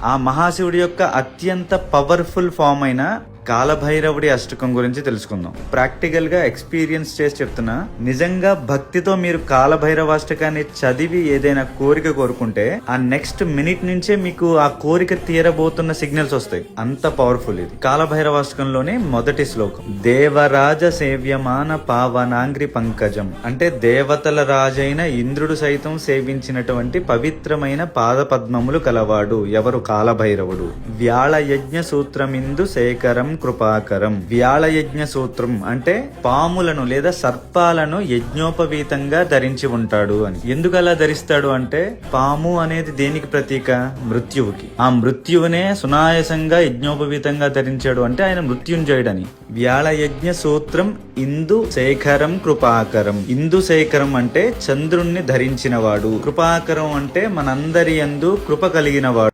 ఆ మహాశివుడి యొక్క అత్యంత పవర్ఫుల్ ఫామ్ అయిన కాలభైరవుడి అష్టకం గురించి తెలుసుకుందాం. ప్రాక్టికల్ గా ఎక్స్పీరియన్స్ చేసి చెప్తున్నా, నిజంగా భక్తితో మీరు కాలభైరవాష్టకాన్ని చదివి ఏదైనా కోరిక కోరుకుంటే ఆ నెక్స్ట్ మినిట్ నుంచే మీకు ఆ కోరిక తీరబోతున్న సిగ్నల్స్ వస్తాయి. అంత పవర్ఫుల్ ఇది. కాలభైరవాష్టకంలోని మొదటి శ్లోకం, దేవరాజ సేవ్యమాన పావనాంగ్రి పంకజం, అంటే దేవతల రాజైన ఇంద్రుడు సైతం సేవించినటువంటి పవిత్రమైన పాద పద్మములు కలవాడు ఎవరు? కాలభైరవుడు. వ్యాళ యజ్ఞ సూత్రమిందు శేఖరం కృపాకరం. వ్యాళయజ్ఞ సూత్రం అంటే పాములను లేదా సర్పాలను యజ్ఞోపవీతంగా ధరించి ఉంటాడు అని. ఎందుకు అలా ధరిస్తాడు అంటే, పాము అనేది దేనికి ప్రతీక? మృత్యువుకి. ఆ మృత్యువునే సునాయాసంగా యజ్ఞోపవీతంగా ధరించాడు అంటే ఆయన మృత్యుంజయుడని. వ్యాళయజ్ఞ సూత్రం ఇందు శేఖరం కృపాకరం. ఇందు శేఖరం అంటే చంద్రుణ్ణి ధరించినవాడు, కృపాకరం అంటే మనందరి యందు కృప కలిగినవాడు.